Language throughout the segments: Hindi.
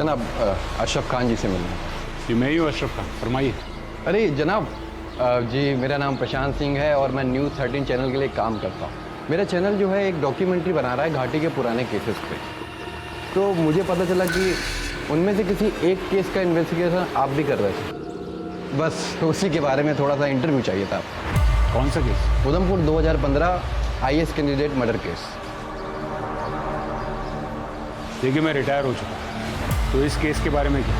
जनाब अशरफ खान जी से मिलना है। जी मैं ही हूँ अशरफ खान, फरमाइए। अरे जनाब जी मेरा नाम प्रशांत सिंह है और मैं न्यूज़ 13 चैनल के लिए काम करता हूँ। मेरा चैनल जो है एक डॉक्यूमेंट्री बना रहा है घाटी के पुराने केसेस पे। तो मुझे पता चला कि उनमें से किसी एक केस का इन्वेस्टिगेशन आप भी कर रहे थे। बस उसी के बारे में थोड़ा सा इंटरव्यू चाहिए था। कौन सा case? Udhampur 2015 IAS candidate murder case. देखिए मैं रिटायर हो चुका हूँ, तो इस केस के बारे में क्या,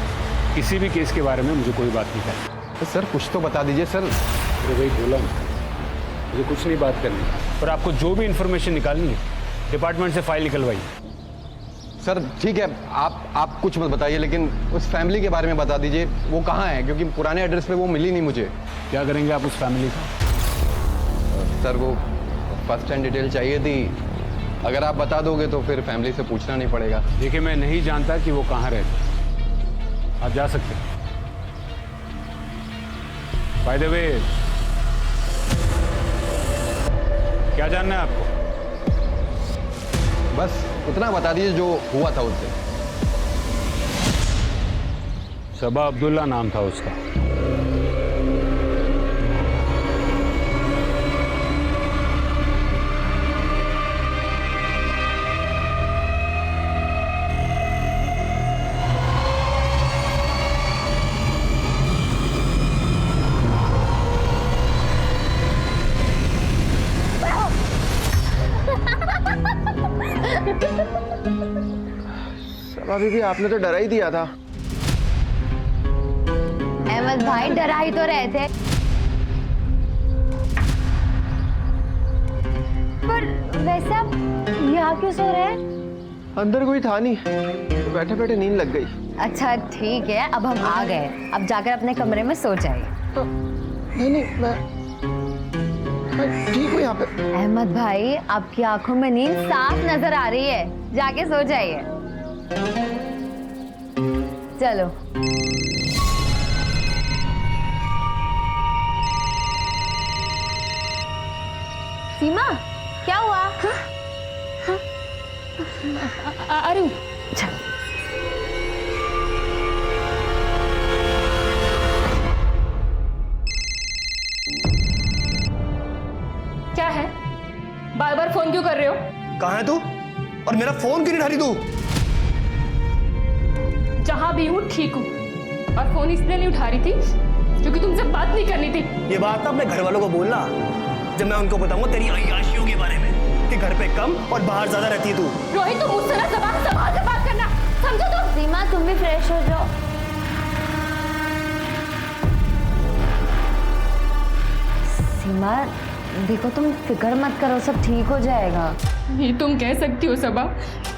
किसी भी केस के बारे में मुझे कोई बात नहीं करनी। तो सर कुछ तो बता दीजिए सर। अरे भाई बोला ना, मुझे कुछ नहीं बात करनी, और आपको जो भी इंफॉर्मेशन निकालनी है डिपार्टमेंट से फाइल निकलवाइए। सर ठीक है, आप कुछ मत बताइए, लेकिन उस फैमिली के बारे में बता दीजिए, वो कहाँ है, क्योंकि पुराने एड्रेस पे वो मिली नहीं मुझे। क्या करेंगे आप उस फैमिली का? सर वो फर्स्ट हैंड डिटेल चाहिए थी, अगर आप बता दोगे तो फिर फैमिली से पूछना नहीं पड़ेगा। देखिए मैं नहीं जानता कि वो कहाँ रहते, आप जा सकते हैं। बाय द वे, क्या जानना है आपको? बस उतना बता दीजिए जो हुआ था उससे। सबा अब्दुल्ला नाम था उसका। सबा बीबी आपने तो डरा ही दिया था। अहमद भाई डरा ही तो रहे थे, पर वैसे आप यहाँ क्यों सो रहे हैं? अंदर कोई था नहीं, तो बैठे बैठे नींद लग गई। अच्छा ठीक है, अब हम आ गए, अब जाकर अपने कमरे में सो जाइए। नहीं मैं ठीक हूँ यहाँ पे। अहमद भाई आपकी आंखों में नींद साफ नजर आ रही है, जाके सो जाइए। चलो। सीमा क्या हुआ? आ रही हूँ। क्या है, बार बार फोन क्यों कर रहे हो? कहाँ है तू? और मेरा फोन क्यों नहीं उठा रही तू? जहां भी हूँ ठीक हूँ, और फोन इसलिए नहीं उठा रही थी क्योंकि तुमसे बात नहीं करनी थी। ये बात ना अपने घर वालों को बोलना, जब मैं उनको बताऊंगा तेरी अय्याशियों के बारे में कि घर पे कम और बाहर ज्यादा रहती है तू। रोहित तुम मुझसे ना जबान संभाल के बात करना, समझो तुम? सीमा तुम भी फ्रेश हो जाओ। सीमा देखो, तुम फिक्र मत करो, सब ठीक हो जाएगा। ये तुम कह सकती हो सबा,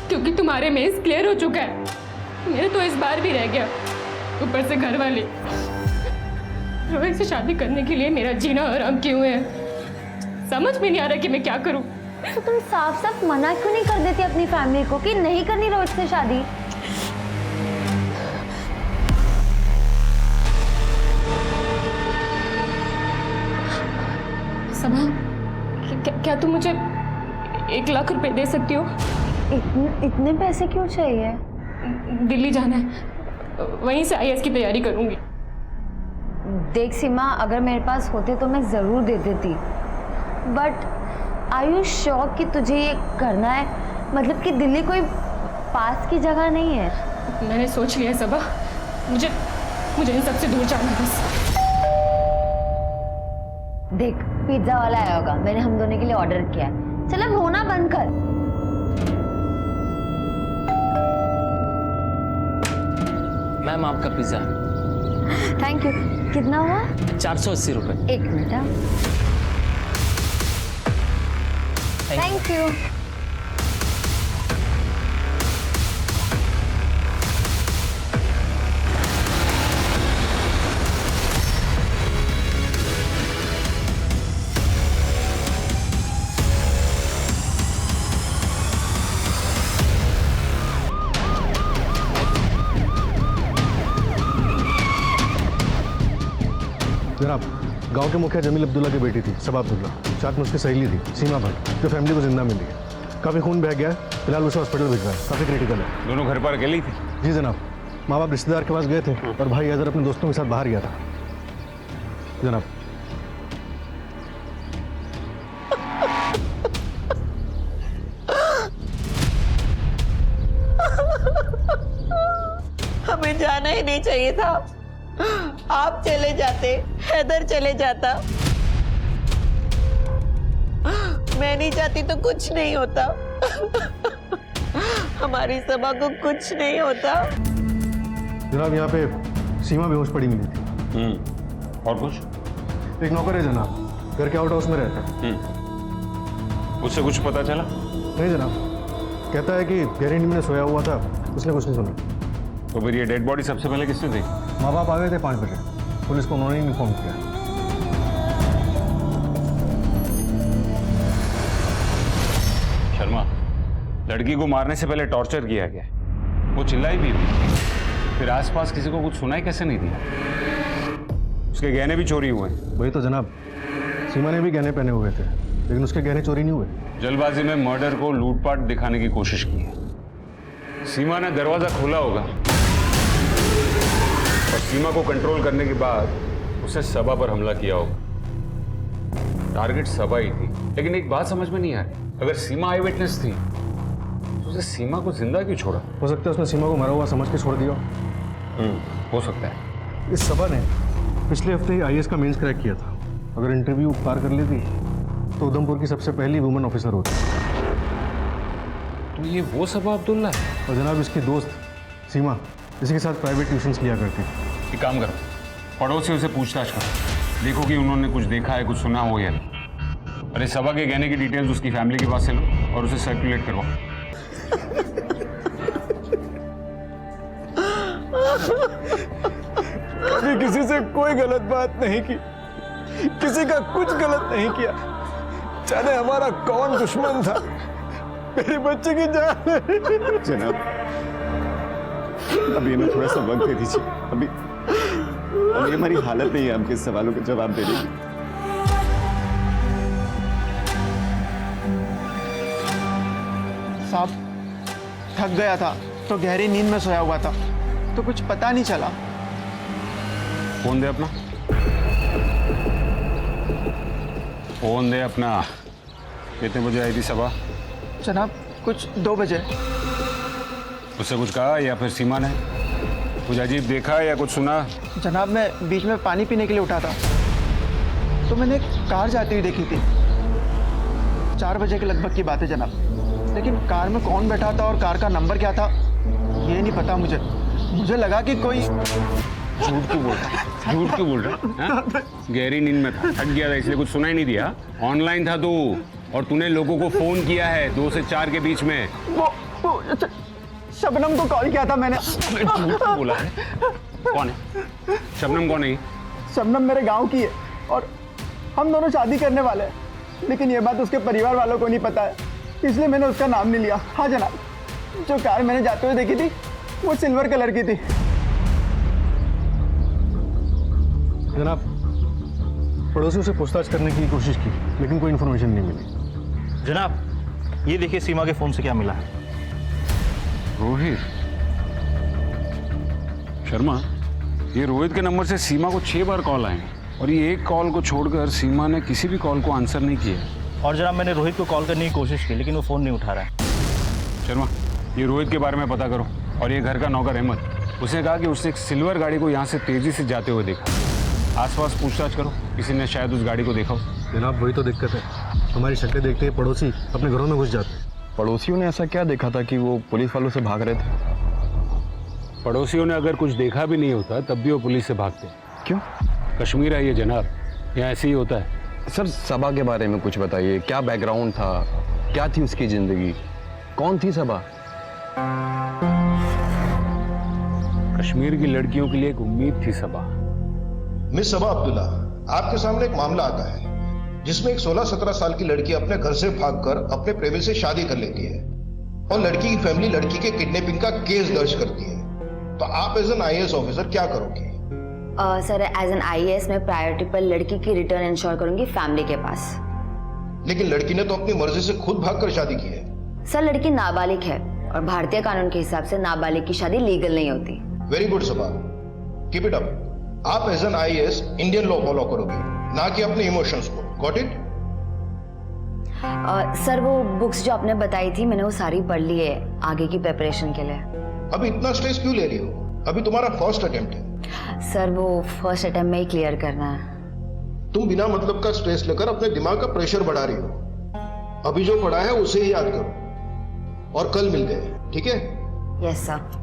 क्योंकि तुम्हारे मेज क्लियर हो चुका है, मेरे तो इस बार भी रह गया। ऊपर से घर वाले रोहित से शादी करने के लिए मेरा जीना हराम किए हुए हैं। समझ में नहीं आ रहा कि मैं क्या करूं। तो तुम साफ साफ मना क्यों नहीं कर देती अपनी फैमिली को कि नहीं करनी रोहित से शादी? सबा क्या तुम मुझे 1 लाख रुपए दे सकती हो? इतने पैसे क्यों चाहिए? दिल्ली जाना है, वहीं से IAS की तैयारी करूंगी। देख सीमा, अगर मेरे पास होते तो मैं जरूर दे देती, बट आर यू श्योर कि तुझे ये करना है? मतलब कि दिल्ली कोई पास की जगह नहीं है। मैंने सोच लिया है सबा, मुझे इन सबसे दूर जाना है बस। देख पिज्जा वाला आया होगा, मैंने हम दोनों के लिए ऑर्डर किया है। चल अब होना बंद कर। मैम आपका पिज्ज़ा। Thank you. कितना हुआ? 480 रुपये। 1 मिनट। Thank you. जनाब, गांव के मुखिया जमील अब्दुल्ला की बेटी थी सबा अब्दुल्ला, साथ में उसकी सहेली थी सीमा भट्ट, जो फैमिली को जिंदा मिली है। काफ़ी खून बह गया है, फिलहाल उसे हॉस्पिटल भिजवाया है, काफ़ी क्रिटिकल है। दोनों घर पर अकेली थी? जी जनाब, माँ बाप रिश्तेदार के पास गए थे और भाई अजहर अपने दोस्तों के साथ बाहर गया था जनाब। हमें जाना ही नहीं चाहिए था। आप चले जाते, हैदर चले जाता। मैं नहीं चाहती तो कुछ नहीं होता। हमारी सभा को कुछ नहीं होता। जनाब यहाँ पे सीमा बेहोश पड़ी मिली थी। और कुछ? एक नौकर है जनाब, घर के आउट हाउस में रहता है। उससे कुछ पता चला? नहीं जनाब, कहता है कि गहरी नींद में सोया हुआ था, उसने कुछ नहीं सुना। तो फिर ये डेड बॉडी सबसे पहले किसने देखी? माँ बाप आ गए थे 5 बजे, पुलिस को उन्होंने इन्फॉर्म किया। शर्मा, लड़की को मारने से पहले टॉर्चर किया गया, वो चिल्लाई भी हुई, फिर आसपास किसी को कुछ सुनाई कैसे नहीं दिया? उसके गहने भी चोरी हुए। वही तो जनाब, सीमा ने भी गहने पहने हुए थे, लेकिन उसके गहने चोरी नहीं हुए। जल्दबाजी में मर्डर को लूटपाट दिखाने की कोशिश की है। सीमा ने दरवाजा खोला होगा और सीमा को कंट्रोल करने के बाद उसने सबा पर हमला किया होगा। टारगेट सबा ही थी, लेकिन एक बात समझ में नहीं आ रही, अगर सीमा आई विटनेस थी तो उसे सीमा को जिंदा क्यों छोड़ा? हो सकता है उसने सीमा को मरा हुआ समझ के छोड़ दिया। हो सकता है। इस सभा ने पिछले हफ्ते ही IAS का मेंस क्रैक किया था। अगर इंटरव्यू पार कर लेती तो उधमपुर की सबसे पहली वुमेन ऑफिसर होती। तो ये वो सबा अब्दुल्ला है? और जनाब इसकी दोस्त सीमा इसी के साथ प्राइवेट ट्यूशन्स लिया करती। एक काम करो, पड़ोसियों से पूछताछ करो, देखो कि उन्होंने कुछ देखा है, कुछ सुना हो या नहीं। अरे सबा के गहने की डिटेल्स उसकी फैमिली के पास से लो और उसे सर्कुलेट करवाओ। कभी किसी से कोई गलत बात नहीं की, किसी का कुछ गलत नहीं किया। जाने हमारा कौन दुश्मन था, मेरे बच्चे की जान। जनाब, अभी हमें थोड़ा सा वक्त दे दीजिए। अभी हमारी हालत नहीं है आपके सवालों के जवाब देने की। साहब, थक गया था तो गहरी नींद में सोया हुआ था, तो कुछ पता नहीं चला। फोन दे अपना, फोन दे अपना। कितने बजे आई थी सबा? जनाब कुछ 2 बजे। उससे कुछ कहा या फिर सीमा ने कुछ अजीब देखा या कुछ सुना? जनाब मैं बीच में पानी पीने के लिए उठा था, तो मैंने एक कार जाती हुई देखी थी। 4 बजे के लगभग की बात है जनाब, लेकिन कार में कौन बैठा था और कार का नंबर क्या था ये नहीं पता मुझे। मुझे लगा कि कोई। झूठ क्यों बोल रहा? झूठ क्यों बोल रहा? गहरी नींद में था, थक गया था इसलिए कुछ सुनाई नहीं दिया। ऑनलाइन था तू और तूने लोगों को फोन किया है 2 से 4 के बीच में। वो शबनम को कॉल किया था मैंने। झूठ क्यों बोला है? कौन है शबनम? कौन है? शबनम मेरे गांव की है और हम दोनों शादी करने वाले हैं, लेकिन ये बात उसके परिवार वालों को नहीं पता है, इसलिए मैंने उसका नाम नहीं लिया। हाँ जनाब, जो कार मैंने जाते हुए देखी थी वो सिल्वर कलर की थी। जनाब पड़ोसियों से पूछताछ करने की कोशिश की, लेकिन कोई इन्फॉर्मेशन नहीं मिली। जनाब ये देखिए सीमा के फ़ोन से क्या मिला है। रोहित शर्मा, ये रोहित के नंबर से सीमा को 6 बार कॉल आए और ये एक कॉल को छोड़कर सीमा ने किसी भी कॉल को आंसर नहीं किया। और जनाब मैंने रोहित को कॉल करने की कोशिश की, लेकिन वो फ़ोन नहीं उठा रहा है। शर्मा, ये रोहित के बारे में पता करो। और ये घर का नौकर अहमद, उसने कहा कि उसने एक सिल्वर गाड़ी को यहाँ से तेजी से जाते हुए देखा। आसपास पूछताछ करो, किसी ने शायद उस गाड़ी को देखा हो। जनाब वही तो दिक्कत है, हमारी शक्लें देखते ही पड़ोसी अपने घरों में घुस जाते हैं। पड़ोसियों ने ऐसा क्या देखा था कि वो पुलिस वालों से भाग रहे थे? पड़ोसियों ने अगर कुछ देखा भी नहीं होता तब भी वो पुलिस से भागते। क्यों? कश्मीर है ये जनाब, यहाँ ऐसे ही होता है। सर सबा के बारे में कुछ बताइए, क्या बैकग्राउंड था, क्या थी उसकी जिंदगी, कौन थी सबा? कश्मीर की लड़कियों के लिए एक उम्मीद थी सबा। मिस सबा अब्दुल्ला, आपके सामने एक मामला आता है जिसमें एक 16-17 साल की लड़की अपने घर से भागकर अपने प्रेमी से शादी कर लेती है और लड़की की फैमिली लड़की के किडनैपिंग का केस दर्ज करती है। तो आप एज एन IAS ऑफिसर क्या करोगे? सर एज एन IAS मैं प्रायोरिटी पर लड़की की रिटर्न इंश्योर करूंगी फैमिली के पास। लेकिन लड़की ने तो अपनी मर्जी से खुद भागकर शादी की है। सर लड़की नाबालिग है और भारतीय कानून के हिसाब से नाबालिग की शादी लीगल नहीं होती। Very good Saba, keep it up. आप as an IAS Indian law follow करोगे, ना कि अपने इमोशंस को। Got it? सर वो बुक्स जो आपने बताई थी मैंने वो सारी पढ़ ली है आगे की प्रिपरेशन के लिए। अभी इतना स्ट्रेस क्यों ले रही हो? अभी तुम्हारा फर्स्ट अटेम्प्ट है। सर वो फर्स्ट अटेम्प्ट में ही क्लियर करना है। तुम बिना मतलब का स्ट्रेस लेकर अपने दिमाग का प्रेशर बढ़ा रही हो। अभी जो पढ़ा है उसे ही याद करो और कल मिलते हैं, ठीक है? Yes sir.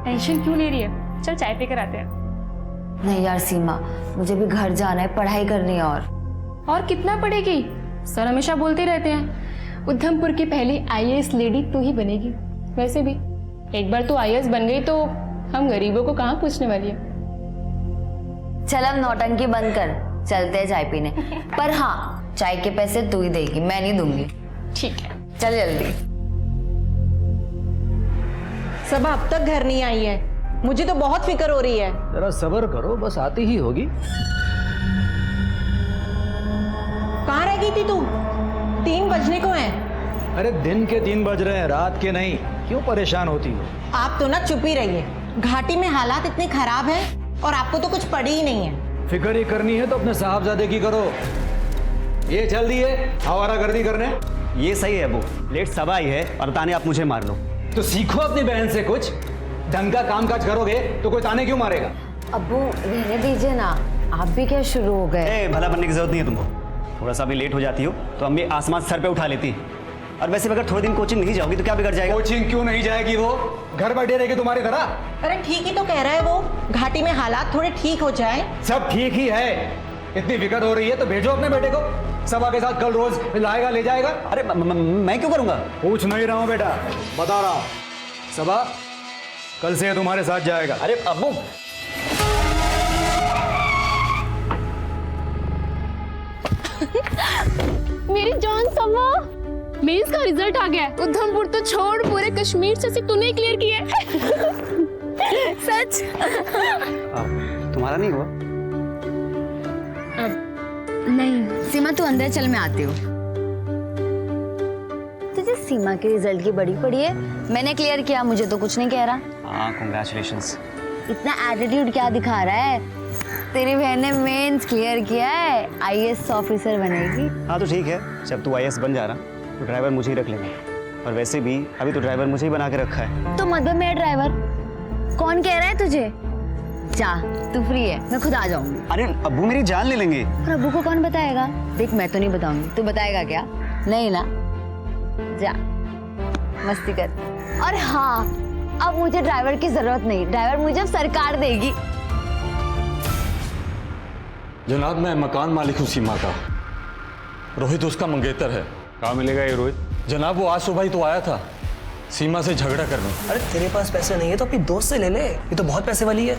टेंशन क्यों ले रही है? चल चाय पी कर आते हैं। नहीं यार सीमा, मुझे भी घर जाना है, पढ़ाई करनी है। और कितना पढ़ेगी? सर हमेशा बोलते रहते हैं उधमपुर की पहली आईएएस लेडी तू ही बनेगी। वैसे भी एक बार तू आईएएस बन गई तो हम गरीबों को कहाँ पूछने वाली है। चल अब नौटंकी बंद कर, चलते हैं चाय पीने। पर हाँ, चाय के पैसे तू ही देगी, मैं नहीं दूंगी। ठीक है, चल जल्दी। सब अब तक घर नहीं आई है, मुझे तो बहुत फिक्र हो रही है। जरा सब्र करो, बस आती ही होगी। कहाँ रह गई थी तू? 3 बजने को हैं। अरे दिन के 3 बज रहे हैं, रात के नहीं। क्यों परेशान होती हो? आप तो ना चुप ही रहिए। घाटी में हालात इतने खराब हैं और आपको तो कुछ पड़ी ही नहीं है। फिक्र ही करनी है तो अपने साहबजादे की करो। ये चल दी है आवारागर्दी करने। ये सही है अबू, लेट सब आई है और ताने आप मुझे मार लो। तो सीखो अपनी बहन से कुछ। ढंग का काम काज करोगे तो कोई ताने क्यों मारेगा? अब्बू रहने दीजिए ना, आप भी क्या शुरू हो गए? भला बनने की जरूरत नहीं है तुमको। थोड़ा सा भी लेट हो जाती हो तो अम्मी आसमान सर पे उठा लेती। और वैसे अगर थोड़े दिन कोचिंग नहीं जाओगी तो क्या बिगड़ जाएगा? कोचिंग क्यों नहीं जाएगी? वो घर बैठे रहेगी तुम्हारी तरह। अरे ठीक ही तो कह रहा है वो, घाटी में हालात थोड़े ठीक हो जाए। सब ठीक ही है। इतनी फिक्र हो रही है तो भेजो अपने बेटे को, सबा के साथ कल रोज लाएगा ले जाएगा। अरे मैं क्यों करूंगा? पूछ नहीं रहा हूँ बेटा, बता रहा हूँ। सबा कल से तुम्हारे साथ जाएगा। अरे अब्बू, मेरी जान समा, मेंस का रिजल्ट आ गया है। उधमपुर तो छोड़, पूरे कश्मीर से सिर्फ तूने क्लियर किया है। सच? तुम्हारा नहीं हुआ? नहीं। सीमा तू अंदर चल, मैं आती हूँ। तुझे सीमा के रिजल्ट की बड़ी पड़ी है। मैंने क्लियर किया, मुझे तो कुछ नहीं कह रहा। हाँ, कांग्रेचुलेशंस। इतना एटीट्यूड क्या दिखा रहा है? तेरी बहन ने मेंस क्लियर किया है, आईएएस ऑफिसर बनेगी। हाँ तो ठीक है, जब तू आईएएस बन जा रहा तो ड्राइवर मुझे ही रख लेंगे। और वैसे भी अभी तो ड्राइवर मुझे ही बना के रखा है। तो मतलब मेरा ड्राइवर कौन कह रहा है तुझे? जा, तू फ्री है, मैं खुद आ जाऊंगी। अरे अब्बू मेरी जान ले लेंगे। और अब्बू को कौन बताएगा? देख मैं तो नहीं बताऊंगी, तू बताएगा क्या? नहीं ना, जा मस्ती कर। और हाँ, अब मुझे ड्राइवर की जरूरत नहीं, ड्राइवर मुझे अब सरकार देगी। जनाब मैं मकान मालिक हूँ सीमा का। रोहित उसका मंगेतर है। कहाँ मिलेगा ये रोहित? जनाब वो आज सुबह ही तो आया था सीमा से झगड़ा करने। अरे तेरे पास पैसे नहीं है तो अपनी दोस्त से ले ले, ये तो बहुत पैसे वाली है।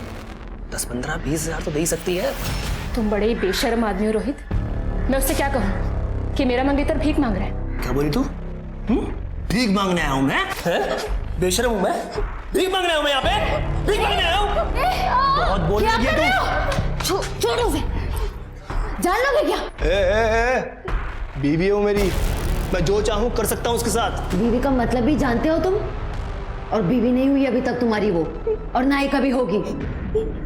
10, 15, 20 हजार तो दे ही सकती है। तुम बड़े बेशर्म आदमी हो रोहित। मैं उससे क्या कहूँ कि मेरा मंगेतर भीख मांग रहा है? क्या बोली तू? भीख मांगने आया हूँ मैं? बेशर्म हूँ मैं? भीख मांगने आया हूँ मैं यहाँ पे? भीख मांगने आया हूँ? बहुत बोल रही है तू। छोड़ उसे, जान लोगे क्या? बीवी हो मेरी, मैं जो चाहूँ कर सकता हूँ उसके साथ। बीवी का मतलब भी जानते हो तुम? और बीवी नहीं हुई अभी तक तुम्हारी वो, और ना ही कभी होगी।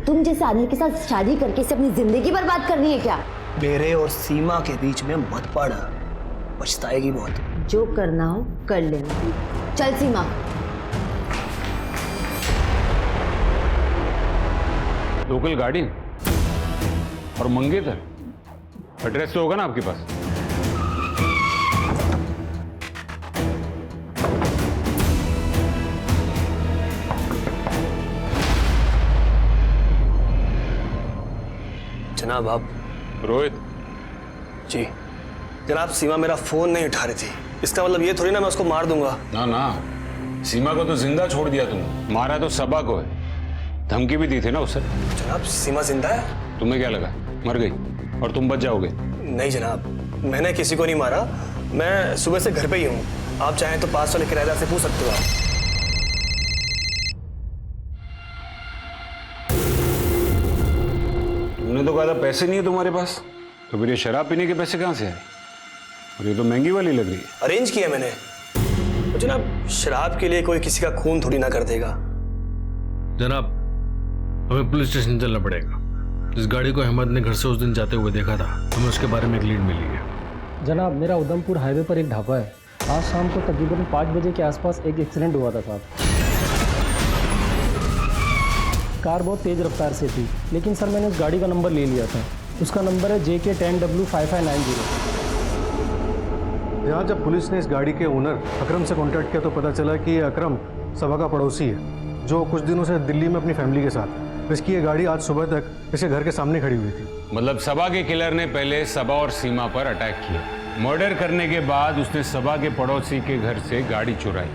तुम जैसे आदमी के साथ शादी करके इसे अपनी जिंदगी बर्बाद करनी है क्या? मेरे और सीमा के बीच में मत पड़, पछताएगी बहुत। जो करना हो कर लेना। चल सीमा। लोकल गाड़ी और मंगेतर, एड्रेस तो होगा ना आपके पास? जनाब आप। रोहित जी जनाब, सीमा मेरा फोन नहीं उठा रही थी। इसका मतलब ये थोड़ी ना मैं उसको मार दूंगा। ना ना, सीमा को तो जिंदा छोड़ दिया तुम, मारा तो सबा को है। धमकी भी दी थी ना उसे। जनाब सीमा जिंदा है। तुम्हें क्या लगा मर गई और तुम बच जाओगे? नहीं जनाब, मैंने किसी को नहीं मारा। मैं सुबह से घर पे ही हूँ। आप चाहें तो पास वाले किराएदार से पूछ सकते हो आप। तुमने तो कहा था पैसे नहीं है तुम्हारे पास, तो फिर ये शराब पीने के पैसे कहाँ से आए? और ये तो महंगी वाली लग रही है। अरेंज किया मैंने। तो जनाब शराब के लिए कोई किसी का खून थोड़ी ना कर देगा। जनाब हमें पुलिस स्टेशन चलना पड़ेगा। जिस गाड़ी को अहमद ने घर से उस दिन जाते हुए देखा था, हमें उसके बारे में एक लीड मिली है। जनाब मेरा उधमपुर हाईवे पर एक ढाबा है। आज शाम को तकरीबन 5 बजे के आसपास एक एक्सीडेंट हुआ था साहब। कार बहुत तेज़ रफ्तार से थी, लेकिन सर मैंने उस गाड़ी का नंबर ले लिया था। उसका नंबर है JK10W5590। यहाँ जब पुलिस ने इस गाड़ी के ओनर अकरम से कांटेक्ट किया तो पता चला कि ये अकरम सबा का पड़ोसी है, जो कुछ दिनों से दिल्ली में अपनी फैमिली के साथ है। इसकी ये गाड़ी आज सुबह तक इसके घर के सामने खड़ी हुई थी। मतलब सबा के किलर ने पहले सबा और सीमा पर अटैक किया, मर्डर करने के बाद उसने सबा के पड़ोसी के घर से गाड़ी चुराई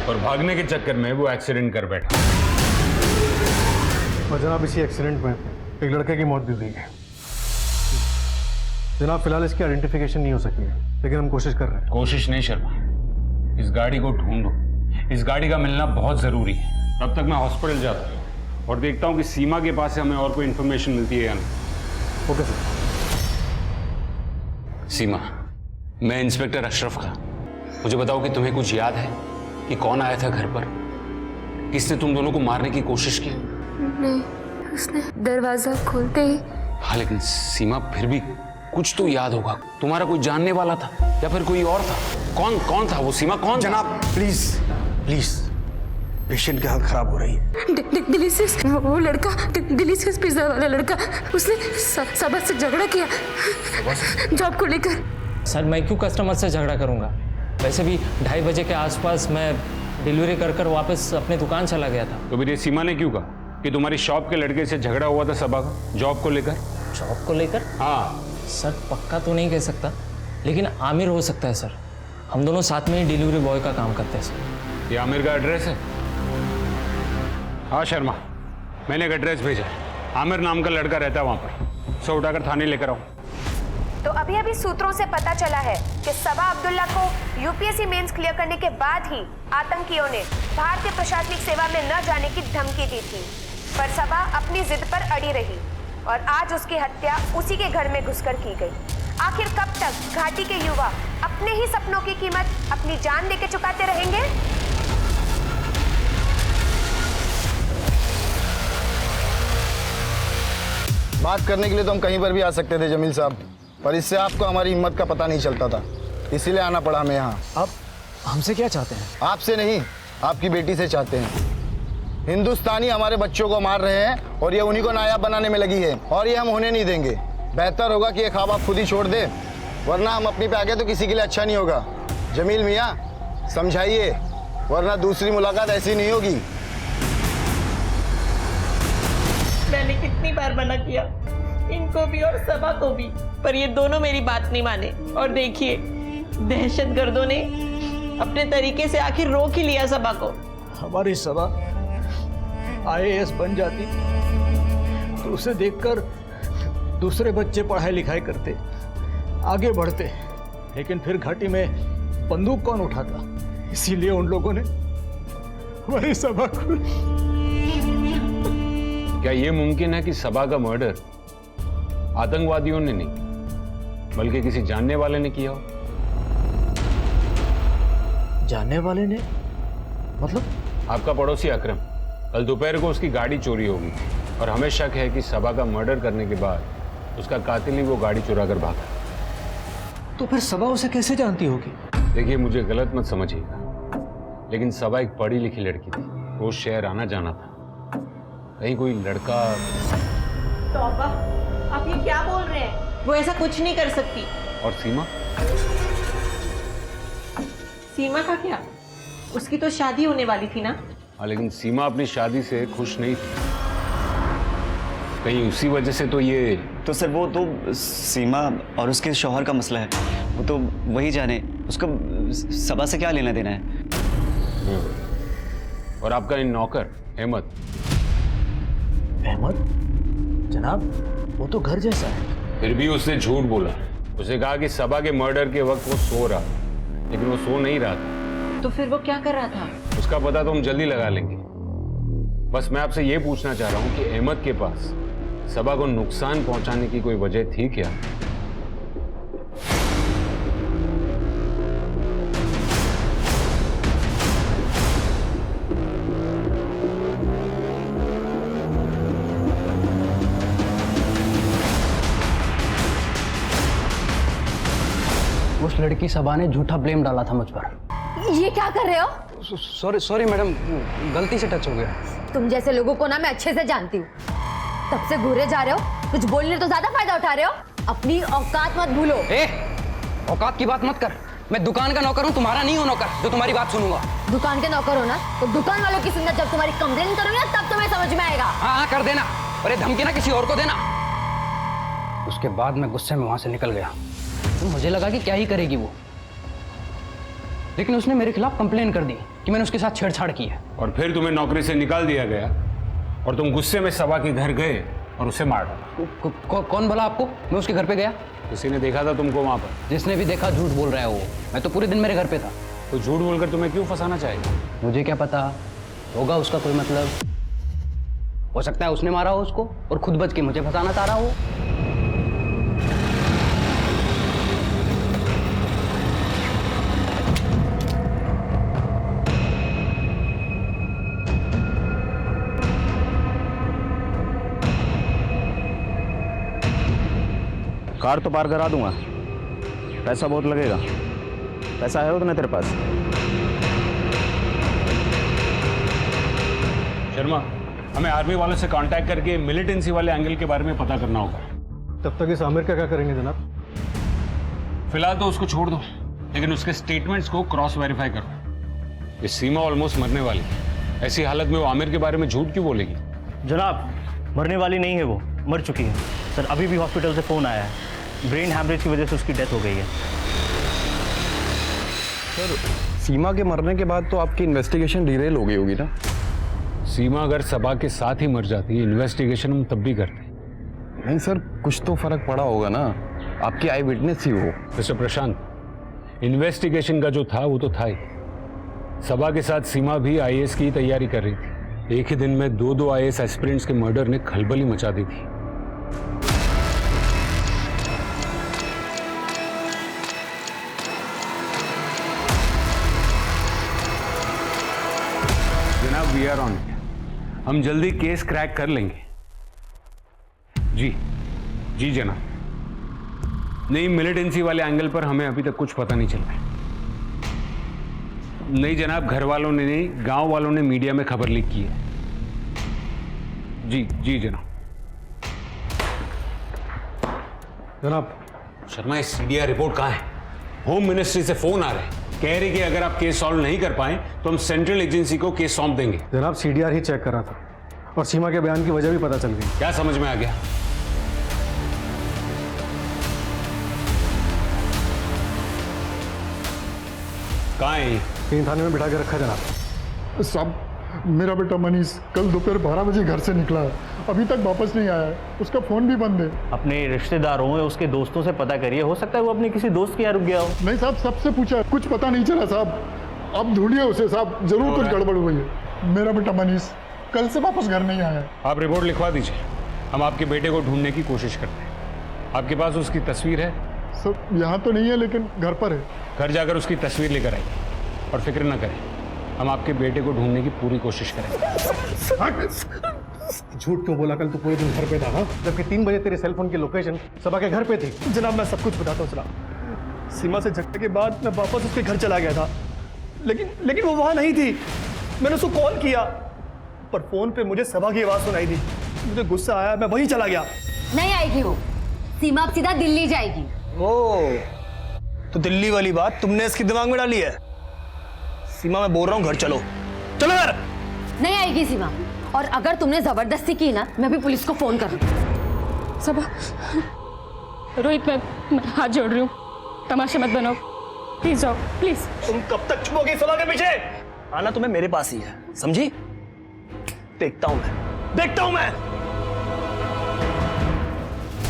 और भागने के चक्कर में वो एक्सीडेंट कर बैठा। और जनाब इसी एक्सीडेंट में एक लड़के की मौत भी हुई है। जनाब फिलहाल इसकी आइडेंटिफिकेशन नहीं हो सकी है, लेकिन हम कोशिश कर रहे हैं। कोशिश नहीं शर्मा, इस गाड़ी को ढूंढो। इस गाड़ी का मिलना बहुत जरूरी है। तब तक मैं हॉस्पिटल जाता हूँ और देखता हूँ कि सीमा के पास से हमें और कोई इंफॉर्मेशन मिलती है या नहीं। Okay sir. सीमा, मैं इंस्पेक्टर अशरफ का। मुझे बताओ कि तुम्हें कुछ याद है कि कौन आया था घर पर, किसने तुम दोनों को मारने की कोशिश की? नहीं, उसने दरवाजा खोलते ही। हाँ लेकिन सीमा फिर भी कुछ तो याद होगा। तुम्हारा कोई जानने वाला था या फिर कोई और था? कौन था वो? सीमा कौन? जनाब प्लीज प्लीज, पेशेंट की हालत खराब हो रही है। दिल्ली से वो लड़का, दिल्ली से पिज्जा वाला लड़का, उसने सबा से झगड़ा किया जॉब को लेकर। सर मैं क्यों कस्टमर से झगड़ा करूंगा? वैसे भी 2:30 बजे के आसपास मैं डिलीवरी कर वापस अपने दुकान चला गया था। तो फिर ये सीमा ने क्यों कहा कि तुम्हारी शॉप के लड़के से झगड़ा हुआ था सबा का जॉब को लेकर? जॉब को लेकर? हाँ सर पक्का तो नहीं कह सकता, लेकिन आमिर हो सकता है सर। हम दोनों साथ में ही डिलीवरी बॉय का काम करते हैं सर। ये आमिर का एड्रेस है? हाँ शर्मा, मैंने एक एड्रेस भेजा है। आमिर नाम का लड़का रहता है वहाँ पर। उसे उठाकर थाने लेकर आओ। तो अभी सूत्रों से पता चला है कि सबा अब्दुल्ला को यूपीएससी मेंस क्लियर करने के बाद ही आतंकियों ने भारतीय प्रशासनिक सेवा में न जाने की धमकी दी थी, पर सबा अपनी जिद पर अड़ी रही और आज उसकी हत्या उसी के घर में घुसकर की गई। आखिर कब तक घाटी के युवा अपने ही सपनों की कीमत अपनी जान देके चुकाते रहेंगे? बात करने के लिए तो हम कहीं पर भी आ सकते थे जमील साहब, पर इससे आपको हमारी हिम्मत का पता नहीं चलता था, इसीलिए आना पड़ा हमें यहाँ। आप हमसे क्या चाहते हैं? आपसे नहीं, आपकी बेटी से चाहते हैं। हिंदुस्तानी हमारे बच्चों को मार रहे हैं और ये उन्हीं को नायाब बनाने में लगी है, और ये हम होने नहीं देंगे। बेहतर होगा कि ये ख्वाब आप खुद ही छोड़ दें, वरना हम अपनी पे आ गए तो किसी के लिए अच्छा नहीं होगा। जमील मियाँ समझाइए, वरना दूसरी मुलाकात ऐसी नहीं होगी। मैंने कितनी बार मना किया, इनको भी और सबा को भी, पर ये दोनों मेरी बात नहीं माने। और देखिए, दहशतगर्दों ने अपने तरीके से आखिर रोक ही लिया सबा को। हमारी सबा IAS बन जाती तो उसे देखकर दूसरे बच्चे पढ़ाई लिखाई करते, आगे बढ़ते, लेकिन फिर घाटी में बंदूक कौन उठाता? इसीलिए उन लोगों ने हमारी सबा को। क्या ये मुमकिन है कि सबा का मर्डर आतंकवादियों ने नहीं, बल्कि किसी जानने वाले ने किया हो? जानने वाले ने? मतलब? आपका पड़ोसी अकरम, कल दोपहर को उसकी गाड़ी चोरी होगी और हमें शक है कि सबा का मर्डर करने के बाद उसका कातिल ही वो गाड़ी चुरा कर भागा। तो फिर सबा उसे कैसे जानती होगी? देखिए, मुझे गलत मत समझिएगा, लेकिन सबा एक पढ़ी लिखी लड़की थी, रोज शहर आना जाना था। कहीं कोई लड़का। तौबा, आप ये क्या बोल रहे हैं? वो ऐसा कुछ नहीं कर सकती। और सीमा? सीमा का क्या? उसकी तो शादी होने वाली थी ना। हाँ, लेकिन सीमा अपनी शादी से खुश नहीं थी, कहीं उसी वजह से तो ये। तो सर वो तो सीमा और उसके शौहर का मसला है, वो तो वही जाने, उसको सबा से क्या लेना देना है। और आपका इन नौकर अहमद? अहमद? जनाब वो तो घर जैसा है। फिर भी उसने झूठ बोला। उसे कहा कि सबा के मर्डर के वक्त वो सो रहा, लेकिन वो सो नहीं रहा था। तो फिर वो क्या कर रहा था? उसका पता तो हम जल्दी लगा लेंगे। बस मैं आपसे ये पूछना चाह रहा हूँ कि अहमद के पास सबा को नुकसान पहुंचाने की कोई वजह थी क्या? लड़की सबा ने झूठा ब्लेम डाला था मुझ पर। ये क्या कर रहे हो? सॉरी मैडम, गलती से टच हो गया। तुम जैसे लोगों को ना मैं अच्छे से जानती हूँ। तब से घूरे जा रहे हो, कुछ बोलने तो ज्यादा फायदा उठा रहे हो। अपनी औकात मत भूलो। औकात की बात मत कर। मैं दुकान का नौकर हूँ, तुम्हारा नहीं हूँ नौकर जो तुम्हारी बात सुनूंगा। दुकान के नौकर हो ना, तो दुकान वालों की सुनना जब तुम्हारी कंप्लेन करोगे ना तब तुम्हें समझ में आएगा। हाँ कर देना, अरे धमकी ना किसी और को देना। उसके बाद मैं गुस्से में वहां से निकल गया। तो मुझे लगा कि क्या ही करेगी वो, लेकिन उसने मेरे खिलाफ कंप्लेन कर दी कि मैंने उसके साथ छेड़छाड़ की है। और फिर तुम्हें नौकरी से निकाल दिया गया और तुम गुस्से में सबा के घर गए और उसे मार डाला। कौन बोला आपको? मैं उसके घर पे गया। किसी ने देखा था तुमको वहां पर? जिसने भी देखा झूठ बोल रहा है वो। मैं तो पूरे दिन मेरे घर पे था। तो झूठ बोलकर तुम्हें क्यों फंसाना चाहेगा? मुझे क्या पता, होगा उसका कोई मतलब। हो सकता है उसने मारा हो उसको और खुद बच के मुझे फंसाना चाह रहा हो। कार तो पार करा दूंगा, पैसा बहुत लगेगा। पैसा है उतना तेरे पास? शर्मा, हमें आर्मी वालों से कांटेक्ट करके मिलिटेंसी वाले एंगल के बारे में पता करना होगा। तब तक इस आमिर का क्या करेंगे जनाब? फिलहाल तो उसको छोड़ दो, लेकिन उसके स्टेटमेंट्स को क्रॉस वेरीफाई करो। ये सीमा ऑलमोस्ट मरने वाली है, ऐसी हालत में वो आमिर के बारे में झूठ क्यों बोलेगी? जनाब, मरने वाली नहीं है, वो मर चुकी है। सर अभी भी हॉस्पिटल से फ़ोन आया है, ब्रेन हैमरेज की वजह से उसकी डेथ हो गई है। सर, सीमा के मरने के बाद तो आपकी इन्वेस्टिगेशन डिरेल हो गई होगी ना? सीमा अगर सबा के साथ ही मर जाती, इन्वेस्टिगेशन हम तब भी करते। नहीं सर, कुछ तो फर्क पड़ा होगा ना, आपकी आई विटनेस ही हो। मिस्टर प्रशांत, इन्वेस्टिगेशन का जो था वो तो था ही। सबा के साथ सीमा भी आईएएस की तैयारी कर रही थी। एक ही दिन में दो आईएएस एस्पिरेंट्स के मर्डर ने खलबली मचा दी थी। जनाब, वी आर ऑन। हम जल्दी केस क्रैक कर लेंगे। जी जनाब। नहीं, मिलिटेंसी वाले एंगल पर हमें अभी तक कुछ पता नहीं चल रहा है। नहीं जनाब, घर वालों ने नहीं, गांव वालों ने मीडिया में खबर लीक की है। जी जनाब। जनाब, शर्मा, ये सीडीआर रिपोर्ट कहाँ है? होम मिनिस्ट्री से फोन आ रहे हैं, कह रहे कि अगर आप केस सॉल्व नहीं कर पाए तो हम सेंट्रल एजेंसी को केस सौंप देंगे। जनाब, सीडीआर ही चेक करा था और सीमा के बयान की वजह भी पता चल गई। क्या समझ में आ गया? कहाँ है? कहीं थाने में बिठा के रखा जनाब। साहब, मेरा बेटा मनीष कल दोपहर 12 बजे घर से निकला है, अभी तक वापस नहीं आया है। उसका फोन भी बंद है। अपने रिश्तेदारों या उसके दोस्तों से पता करिए, हो सकता है वो अपने किसी दोस्त के यहाँ रुक गया हो। नहीं साहब, सबसे पूछा, कुछ पता नहीं चला साहब। अब ढूंढिए उसे साहब, जरूर कुछ गड़बड़ हुई है। मेरा बेटा मनीष कल से वापस घर नहीं आया। आप रिपोर्ट लिखवा दीजिए, हम आपके बेटे को ढूंढने की कोशिश करते हैं। आपके पास उसकी तस्वीर है? सर, यहाँ तो नहीं है, लेकिन घर पर है। घर जाकर उसकी तस्वीर लेकर आइए और फिक्र न करें, हम आपके बेटे को ढूंढने की पूरी कोशिश करेंगे। झूठ क्यों बोला? कल तो पूरे दिन घर पे था, हाँ? जबकि 3 बजे तेरे सेलफोन की लोकेशन सबा के घर पे थी। जनाब, मैं सब कुछ बताता हूँ जनाब। सीमा से झगड़े के बाद मैं वापस उसके घर चला गया था, लेकिन वो वहाँ नहीं थी। मैंने उसको कॉल किया पर फोन पे मुझे सबा की आवाज़ सुनाई दी। मुझे गुस्सा आया, मैं वहीं चला गया। नहीं आएगी वो, सीमा अब सीधा दिल्ली जाएगी। ओ, तो दिल्ली वाली बात तुमने इसके दिमाग में डाली है? सीमा, मैं बोल रहा हूँ घर चलो घर। नहीं आएगी सीमा, और अगर तुमने जबरदस्ती की ना, मैं भी पुलिस को फोन कर दूँ। सबा, रोहित, मैं हाथ जोड़ रही हूँ, तमाशे मत बनाओ, प्लीज जाओ, प्लीज। तुम कब तक छुपोगी सबा के पीछे? आना तुम्हें मेरे पास ही है, समझी? देखता हूं मैं।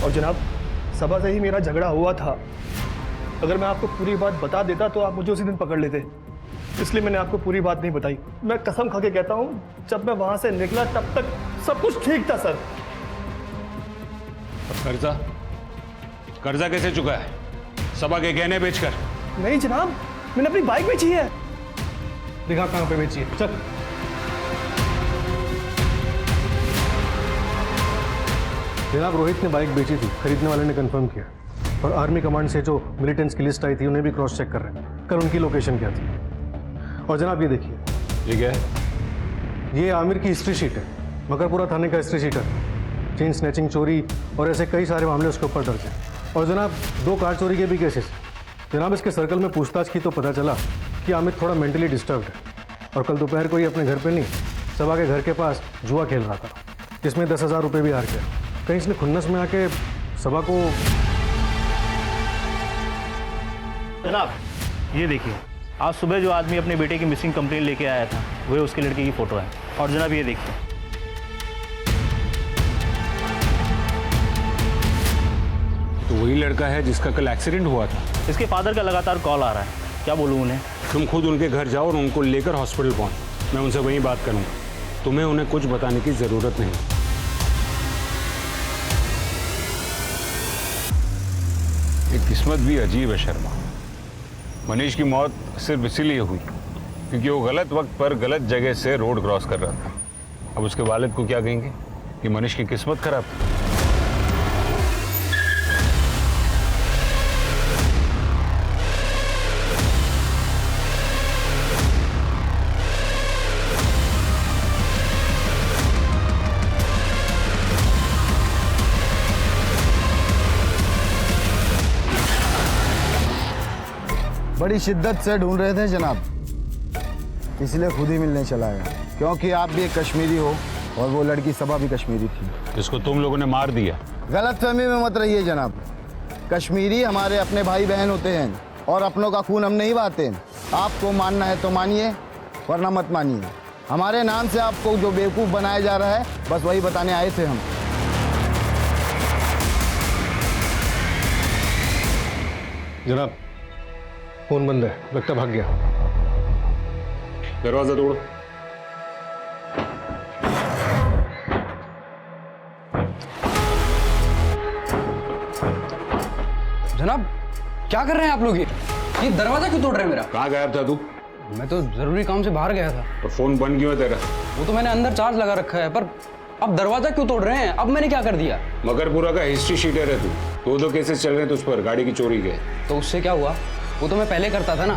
और जनाब, सबा से ही मेरा झगड़ा हुआ था। अगर मैं आपको पूरी बात बता देता तो आप मुझे उसी दिन पकड़ लेते, इसलिए मैंने आपको पूरी बात नहीं बताई। मैं कसम खा के कहता हूं, जब मैं वहां से निकला तब तक सब कुछ ठीक था सर। कर्जा कैसे चुका है? सबा के गहने बेचकर? नहीं जनाब, मैंने अपनी बाइक बेची है। दिखा कहां पे बेची है, चल। जनाब, रोहित ने बाइक बेची थी, खरीदने वाले ने कंफर्म किया। और आर्मी कमांड से जो मिलिटेंट्स की लिस्ट आई थी उन्हें भी क्रॉस चेक कर रहे हैं कल उनकी लोकेशन क्या थी। और जनाब ये देखिए, ये क्या है? ये आमिर की हिस्ट्री शीट है, मकरपुरा थाने का हिस्ट्री शीट है। चेन स्नैचिंग, चोरी और ऐसे कई सारे मामले उसके ऊपर दर्ज हैं। और जनाब 2 कार चोरी के भी केसेस। जनाब इसके सर्कल में पूछताछ की तो पता चला कि आमिर थोड़ा मेंटली डिस्टर्ब्ड है और कल दोपहर को ही अपने घर पे नहीं, सबा के घर के पास जुआ खेल रहा था, जिसमें 10,000 रुपये भी हार गया। कहीं इसने खुन्नस में आके सबा को। जनाब ये देखिए, आज सुबह जो आदमी अपने बेटे की मिसिंग कंप्लेंट लेके आया था वही उसके लड़के की फ़ोटो है। और जनाब ये देखिए, तो वही लड़का है जिसका कल एक्सीडेंट हुआ था। इसके फादर का लगातार कॉल आ रहा है, क्या बोलूँ उन्हें? तुम खुद उनके घर जाओ और उनको लेकर हॉस्पिटल पहुंच। मैं उनसे वहीं बात करूंगा, तुम्हें उन्हें कुछ बताने की ज़रूरत नहीं। ये किस्मत भी अजीब है शर्मा। मनीष की मौत सिर्फ इसीलिए हुई क्योंकि वो गलत वक्त पर गलत जगह से रोड क्रॉस कर रहा था। अब उसके वालिद को क्या कहेंगे कि मनीष की किस्मत खराब थी। बड़ी शिद्दत से ढूंढ रहे थे जनाब, इसलिए खुद ही मिलने चला आया, क्योंकि आप भी एक कश्मीरी हो और वो लड़की सबा भी कश्मीरी थी। जिसको तुम लोगों ने मार दिया। गलतफहमी में मत रहिए जनाब, कश्मीरी हमारे अपने भाई बहन होते हैं और अपनों का खून हम नहीं बहाते। आपको मानना है तो मानिए वरना मत मानिए। हमारे नाम से आपको जो बेवकूफ़ बनाया जा रहा है बस वही बताने आए थे हम। जनाब फोन बंद है, लगता भाग गया। दरवाजा तोड़ो। जनाब क्या कर रहे हैं आप लोग? ये दरवाजा क्यों तोड़ रहे हैं मेरा? कहाँ गायब था तू? मैं तो जरूरी काम से बाहर गया था। और फोन बंद क्यों है तेरा? वो तो मैंने अंदर चार्ज लगा रखा है, पर अब दरवाजा क्यों तोड़ रहे हैं? अब मैंने क्या कर दिया? मकरपुरा का हिस्ट्री शीटर है तू। 2 केसेस चल रहे हैं तुझ पर गाड़ी की चोरी के। तो उससे क्या हुआ? वो तो मैं पहले करता था ना,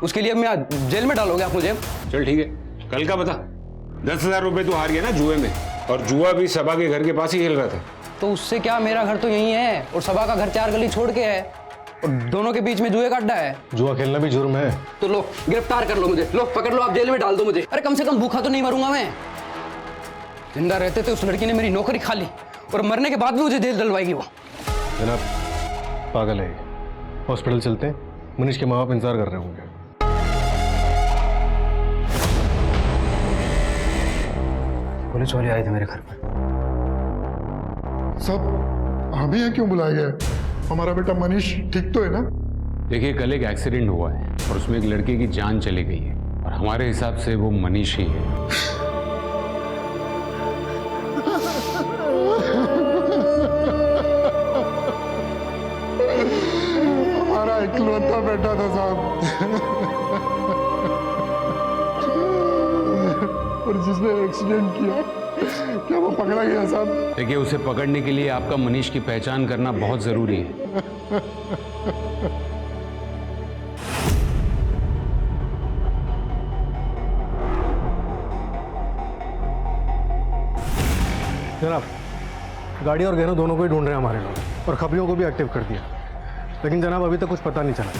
उसके लिए अब मैं जेल में डालोगे आप मुझे? चल ठीक है, कल का बता। 10,000 रुपए तू हार गया ना जुए में, और जुआ भी सबा के घर के पास ही खेल रहा था। तो उससे क्या, मेरा घर तो यही है और सबा का घर 4 गली छोड़ के है और दोनों के बीच में जुए का अड्डा है। जुआ खेलना भी जुर्म है। तो लो गिरफ्तार कर लो मुझे, लो पकड़ लो, आप जेल में डाल दो मुझे। अरे कम से कम भूखा तो नहीं मरूंगा मैं। जिंदा रहते थे उस लड़की ने मेरी नौकरी खा ली और मरने के बाद भी मुझे जेल डलवाएगी वो। जनाब पागल है, हॉस्पिटल चलते हैं, मनीष के माँ बाप इंतजार कर रहे होंगे। पुलिस वाले आए थे मेरे घर पर। सब हमें यहाँ क्यों बुलाया गया है? हमारा बेटा मनीष ठीक तो है ना? देखिए कल एक एक्सीडेंट हुआ है और उसमें एक लड़के की जान चली गई है और हमारे हिसाब से वो मनीष ही है। हमारा इकलौता बेटा था साहब, और जिसने एक्सीडेंट किया, क्या वो पकड़ा गया साहब? देखिए उसे पकड़ने के लिए आपका मनीष की पहचान करना बहुत जरूरी है। जनाब गाड़ी और गहनों दोनों को ही ढूंढ रहे हैं हमारे लोग और खबरियों को भी एक्टिव कर दिया, लेकिन जनाब अभी तक कुछ पता नहीं चला।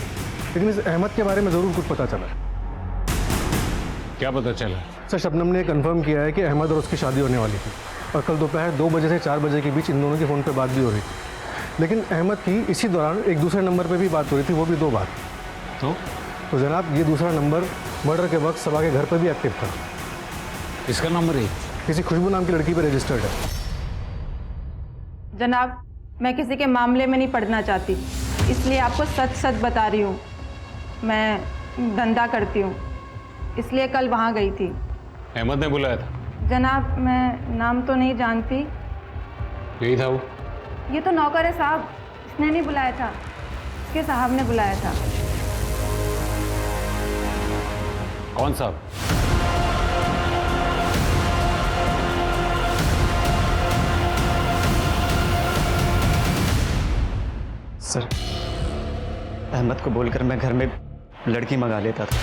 लेकिन इस अहमद के बारे में ज़रूर कुछ पता चला। क्या पता चला? सर शबनम ने कंफर्म किया है कि अहमद और उसकी शादी होने वाली थी और कल दोपहर 2 बजे से 4 बजे के बीच इन दोनों की फ़ोन पे बात भी हो रही थी। लेकिन अहमद की इसी दौरान एक दूसरे नंबर पे भी बात हो रही थी, वो भी 2 बार। तो जनाब ये दूसरा नंबर मर्डर के वक्त सबा के घर पर भी एक्टिव था। इसका नंबर है किसी खुशबू नाम की लड़की पर रजिस्टर्ड है। जनाब मैं किसी के मामले में नहीं पड़ना चाहती, इसलिए आपको सच सच बता रही हूँ। मैं धंधा करती हूँ, इसलिए कल वहाँ गई थी। अहमद ने बुलाया था? जनाब मैं नाम तो नहीं जानती। यही था वो? ये तो नौकर है साहब, इसने नहीं बुलाया था, इसके साहब ने बुलाया था। कौन साहब? सर, अहमद को बोलकर मैं घर में लड़की मंगा लेता था।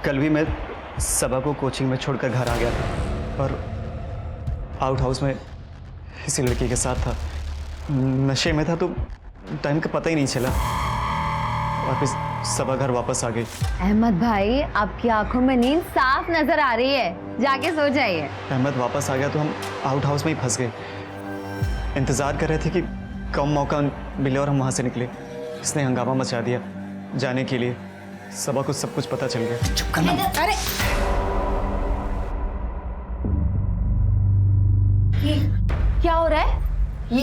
कल भी मैं सबा को कोचिंग में छोड़कर घर आ गया था और आउट हाउस में इसी लड़की के साथ था। नशे में था तो टाइम का पता ही नहीं चला। वापस सबा घर वापस आ गई। अहमद भाई, आपकी आंखों में नींद साफ नजर आ रही है, जाके सो जाइए। अहमद वापस आ गया तो हम आउट हाउस में ही फंस गए। इंतजार कर रहे थे कि कम मौका मिले और हम वहां से निकले। इसने हंगामा मचा दिया जाने के लिए। सबा को सब कुछ पता चल गया। चुप करना। अरे ये क्या हो रहा है?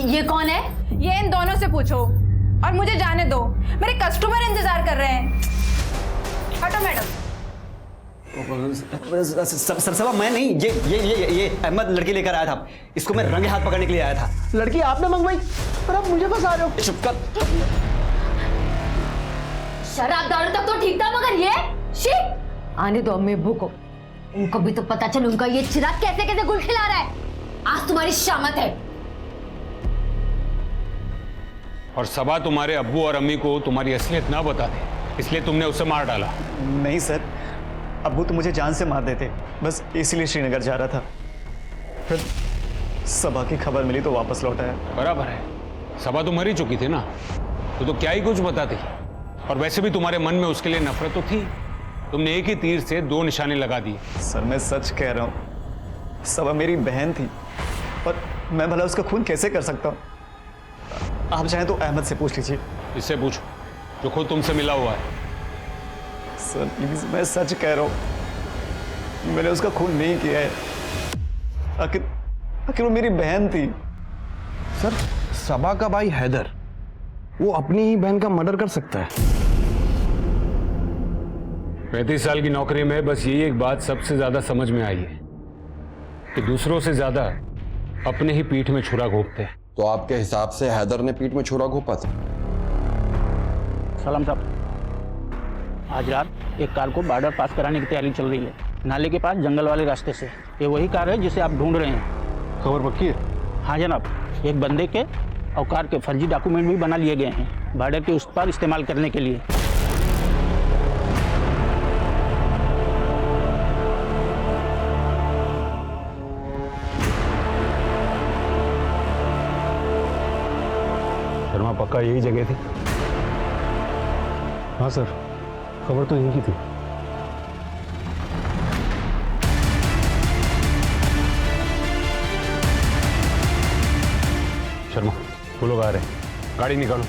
ये कौन है? ये इन दोनों से पूछो और मुझे जाने दो, मेरे कस्टमर इंतजार कर रहे हैं। हटो मैडम। सबा मैं नहीं, ये अहमद लड़की लेकर आया था। इसको मैं रंगे हाथ पकड़ने के लिए आया था। लड़की आपने मंगवाई पर आप मुझे फंसा रहे हो। चुप कर। शराब दारू तक तो ठीक था, मगर ये शी। आने दो अम्मी अब्बू को, उनको भी तो पता चले उनका ये चिराग कैसे कैसे गुल खिला रहा है। आज तुम्हारी शामत है। और सबा तुम्हारे अब्बू और अम्मी को तुम्हारी असलियत ना बता दे, इसलिए तुमने उसे मार डाला। नहीं सर, अब्बू तो मुझे जान से मार देते, बस इसीलिए श्रीनगर जा रहा था। फिर सबा की खबर मिली तो वापस लौट आया। बराबर है, सबा तो मर ही चुकी थी ना, तो क्या ही कुछ बताती। और वैसे भी तुम्हारे मन में उसके लिए नफरत तो थी। तुमने एक ही तीर से दो निशाने लगा दिए। सर मैं सच कह रहा हूँ, सबा मेरी बहन थी और मैं भला उसका खून कैसे कर सकता हूँ? आप चाहें तो अहमद से पूछ लीजिए। इससे पूछो जो खुद तुमसे मिला हुआ है। सर प्लीज, मैं सच कह रहा हूँ, मैंने उसका खून नहीं किया है। आखिर वो मेरी बहन थी। सर, सबा का भाई हैदर, वो अपनी ही बहन का मर्डर कर सकता है? 35 साल की नौकरी में बस यही एक बात सबसे ज्यादा समझ में आई है कि दूसरों से ज्यादा अपने ही पीठ में छुरा घोंपते हैं। तो आपके हिसाब से हैदर ने पीठ में छुरा घोंपा था? सलाम साहब, आज रात एक कार को बॉर्डर पास कराने की तैयारी चल रही है, नाले के पास जंगल वाले रास्ते से। ये वही कार है जिसे आप ढूंढ रहे हैं। खबर पक्की है? हाँ जनाब, एक बंदे के और कार के फर्जी डॉक्यूमेंट भी बना लिए गए हैं, बॉर्डर के उस पार इस्तेमाल करने के लिए। शर्मा, पक्का यही जगह थी? हाँ सर, खबर तो यहीं की थी। शर्मा, वो लोग आ रहे हैं, गाड़ी निकालो।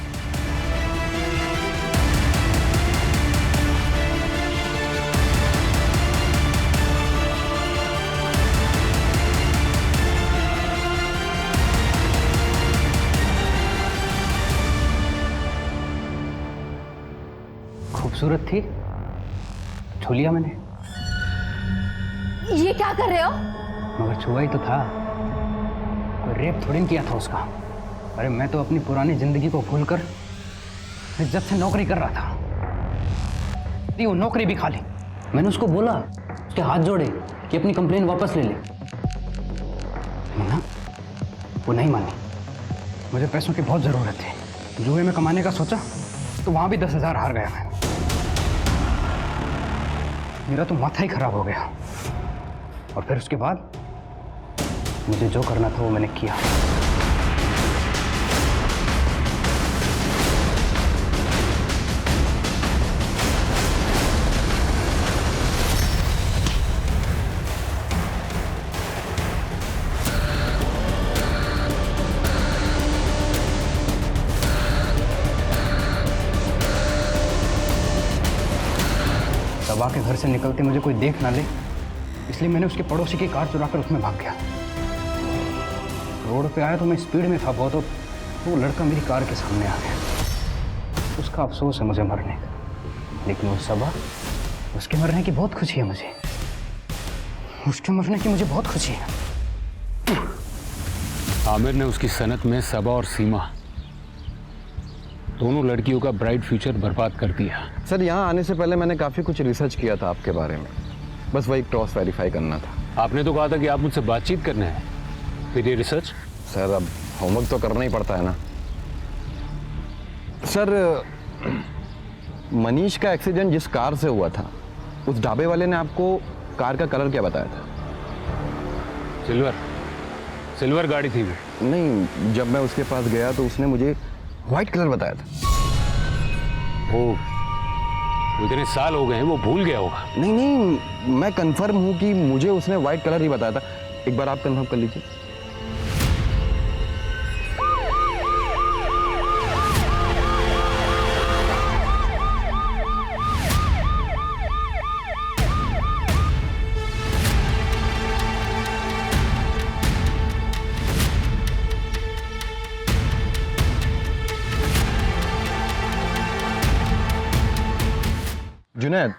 खूबसूरत थी, छू लिया मैंने। ये क्या कर रहे हो? मगर छुआ ही तो था, कोई रेप थोड़ी न किया था उसका। अरे मैं तो अपनी पुरानी जिंदगी को भूलकर इज्जत से नौकरी कर रहा था। नहीं, वो नौकरी भी खा ली। मैंने उसको बोला, उसके हाथ जोड़े कि अपनी कंप्लेन वापस ले ले, वो नहीं मानी। मुझे पैसों की बहुत ज़रूरत थी, जुए में कमाने का सोचा तो वहाँ भी 10,000 हार गया मैं। मेरा तो माथा ही खराब हो गया। और फिर उसके बाद मुझे जो करना था वो मैंने किया। सबा के घर से निकलते मुझे कोई देख ना ले, इसलिए मैंने उसके पड़ोसी की कार चुराकर उसमें भाग गया। रोड पे आया तो मैं स्पीड में था बहुत, तो वो लड़का मेरी कार के सामने आ गया। उसका अफसोस है मुझे मरने का, लेकिन वो सबा, उसके मरने की बहुत खुशी है मुझे। उसके मरने की मुझे बहुत खुशी है। आमिर ने उसकी सनत में सबा और सीमा दोनों लड़कियों का ब्राइट फ्यूचर बर्बाद कर दिया। सर, यहाँ आने से पहले मैंने काफ़ी कुछ रिसर्च किया था आपके बारे में, बस वही क्रॉस वेरीफाई करना था। आपने तो कहा था कि आप मुझसे बातचीत करना है, फिर ये रिसर्च? सर, अब होमवर्क तो करना ही पड़ता है ना। सर, मनीष का एक्सीडेंट जिस कार से हुआ था, उस ढाबे वाले ने आपको कार का कलर क्या बताया था? सिल्वर गाड़ी थी वो। नहीं, जब मैं उसके पास गया तो उसने मुझे व्हाइट कलर बताया था। इतने साल हो गए हैं, वो भूल गया होगा। नहीं, मैं कंफर्म हूं कि मुझे उसने व्हाइट कलर ही बताया था। एक बार आप कंफर्म कर लीजिए। जुनैद,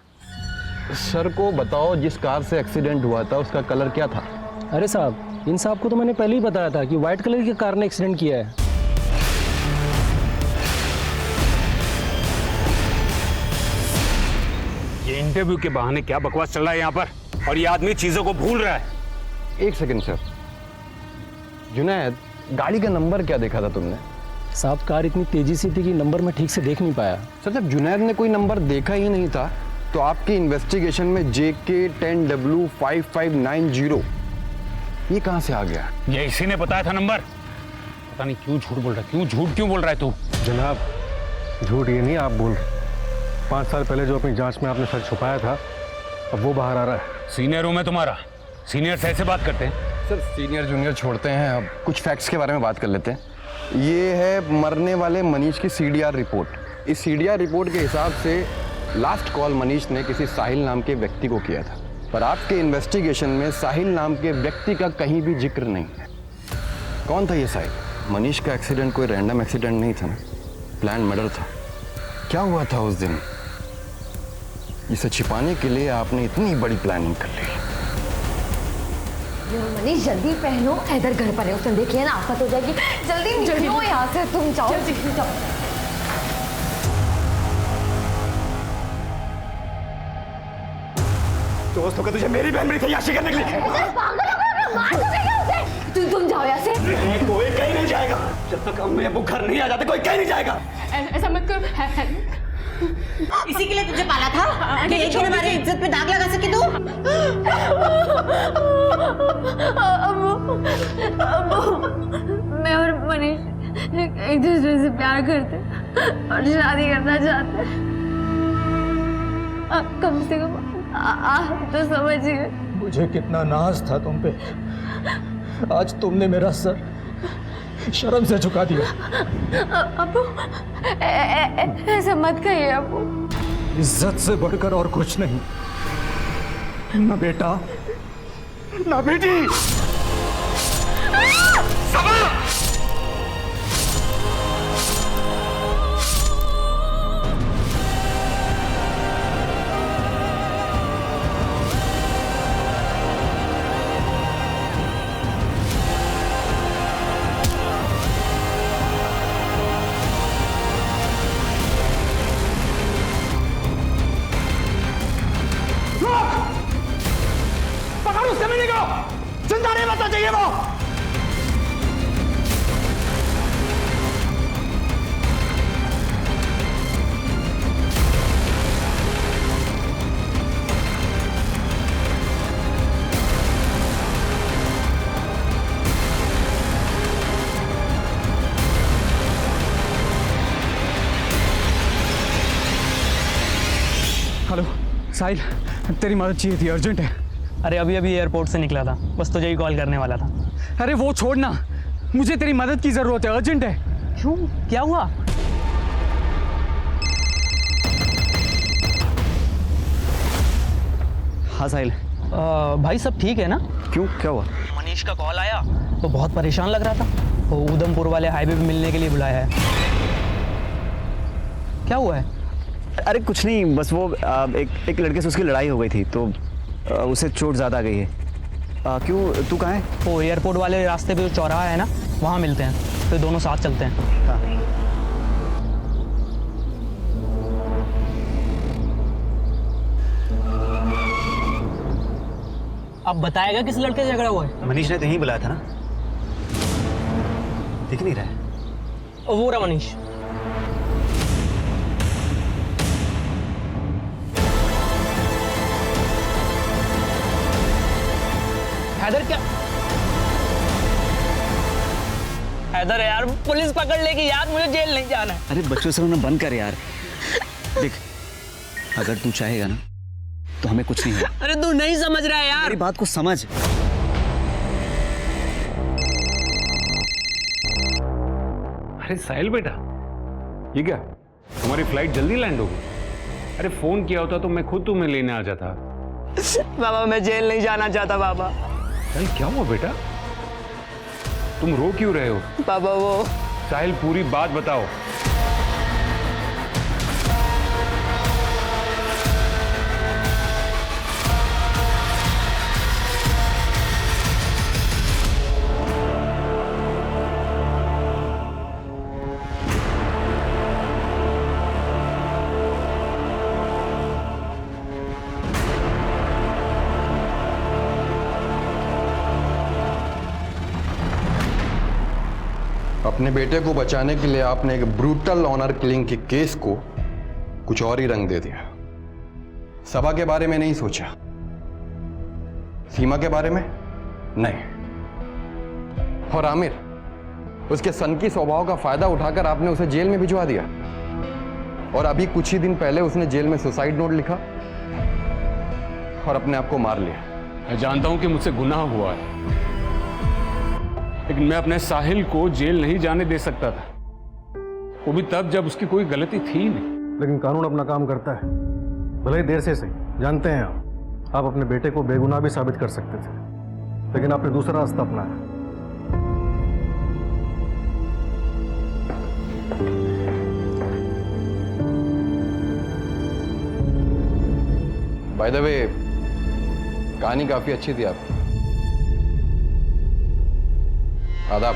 सर को बताओ, जिस कार से एक्सीडेंट हुआ था उसका कलर क्या था? अरे साहब, इन साहब को तो मैंने पहले ही बताया था कि व्हाइट कलर की कार ने एक्सीडेंट किया है। ये इंटरव्यू के बहाने क्या बकवास चल रहा है यहाँ पर, और ये आदमी चीजों को भूल रहा है। एक सेकंड सर। जुनैद, गाड़ी का नंबर क्या देखा था तुमने? साहब, कार इतनी तेजी से थी कि नंबर मैं ठीक से देख नहीं पाया। सर, जब जुनैद ने कोई नंबर देखा ही नहीं था तो आपकी इन्वेस्टिगेशन में JK10W5590 ये कहां से आ गया? ये इसी ने बताया था नंबर। पता नहीं क्यों झूठ बोल रहा है, क्यों बोल रहा है तू? जनाब, झूठ ये नहीं आप बोल रहे। 5 साल पहले जो अपनी जांच में आपने सच छुपाया था, अब वो बाहर आ रहा है। सीनियर हूं मैं तुम्हारा, सीनियर से ऐसे बात करते हैं? सर, सीनियर जूनियर छोड़ते हैं, अब कुछ फैक्ट्स के बारे में बात कर लेते हैं। ये है मरने वाले मनीष की CDR रिपोर्ट। इस CDR रिपोर्ट के हिसाब से लास्ट कॉल मनीष ने किसी साहिल नाम के व्यक्ति को किया था, पर आपके इन्वेस्टिगेशन में साहिल नाम के व्यक्ति का कहीं भी जिक्र नहीं है। कौन था ये साहिल? मनीष का एक्सीडेंट कोई रैंडम एक्सीडेंट नहीं था ना, प्लान मर्डर था। क्या हुआ था उस दिन? इसे छिपाने के लिए आपने इतनी बड़ी प्लानिंग कर ली। मनीष, जल्दी पहनो, हैदर घर पर है, उसने देखी है ना, आफत हो जाएगी। जल्दी निकलो यहाँ से, तुम जाओ। दोस्तों का तुझे मेरी बहन मेरी तैयारी करने के लिए। तुम जाओ यहाँ से। कोई कहीं नहीं जाएगा जब तक अम्मी अब्बू घर नहीं आ जाते। कोई कहीं नहीं जाएगा। ऐसा मत करो। इसी के लिए तुझे पाला था कि एक दिन हमारी इज्जत पे दाग लगा सके तू। मैं और मनीष एक दूसरे से प्यार करते और शादी करना चाहते। कम से कम आप तो समझिए। मुझे कितना नाज था तुम पे, आज तुमने मेरा सर शर्म से झुका दिया। अबू, ऐसा मत कहिए अबू। इज्जत से बढ़कर और कुछ नहीं, ना बेटा ना बेटी। पकड़ उस कमीने को, जिंदा नहीं बचना चाहिए वो। हेलो साहिल, तेरी मदद चाहिए थी, अर्जेंट है। अरे अभी अभी एयरपोर्ट से निकला था, बस तुझे ही कॉल करने वाला था। अरे वो छोड़ना, मुझे तेरी मदद की ज़रूरत है, अर्जेंट है। क्यों, क्या हुआ? हाँ साहिल। भाई सब ठीक है ना? क्यों, क्या हुआ? मनीष का कॉल आया तो बहुत परेशान लग रहा था, वो उधमपुर वाले हाईवे पे मिलने के लिए बुलाया है। क्या हुआ है? अरे कुछ नहीं, बस वो एक लड़के से उसकी लड़ाई हो गई थी तो उसे चोट ज़्यादा गई है। क्यों, तू कहाँ है? वो एयरपोर्ट वाले रास्ते पे जो चौराहा है ना, वहाँ मिलते हैं, फिर दोनों साथ चलते हैं। हाँ। अब बताएगा किस लड़के से झगड़ा हुआ है? मनीष ने तो यहीं बुलाया था ना, दिख नहीं रहा है। वो रहा मनीष। हैदर क्या हैदर यार, पुलिस पकड़ लेगी यार, मुझे जेल नहीं जाना है। अरे बच्चों से रोना बंद कर यार। देख, अगर तू चाहेगा ना तो हमें कुछ नहीं होगा। अरे तू नहीं समझ रहा है यार, मेरी बात को समझ। अरे साहिल बेटा, ये क्या, तुम्हारी फ्लाइट जल्दी लैंड होगी? अरे फोन किया होता तो मैं खुद तुम्हें लेने आ जाता। बाबा मैं जेल नहीं जाना चाहता बाबा। अरे क्या हुआ बेटा, तुम रो क्यों रहे हो? बाबा वो साहिल पूरी बात बताओ। अपने बेटे को बचाने के लिए आपने एक ब्रूटल ऑनर किलिंग के केस को कुछ और ही रंग दे दिया। सबा के बारे में नहीं सोचा, सीमा के बारे में नहीं, और आमिर, उसके सनकी स्वभाव का फायदा उठाकर आपने उसे जेल में भिजवा दिया। और अभी कुछ ही दिन पहले उसने जेल में सुसाइड नोट लिखा और अपने आप को मार लिया। मैं जानता हूं कि मुझसे गुनाह हुआ है, लेकिन मैं अपने साहिल को जेल नहीं जाने दे सकता था, वो भी तब जब उसकी कोई गलती थी नहीं। लेकिन कानून अपना काम करता है, भले ही देर से सही। जानते हैं आप अपने बेटे को बेगुनाह भी साबित कर सकते थे, लेकिन आपने दूसरा रास्ता अपनाया। बाय द वे, कहानी काफी अच्छी थी आपकी। आदाब।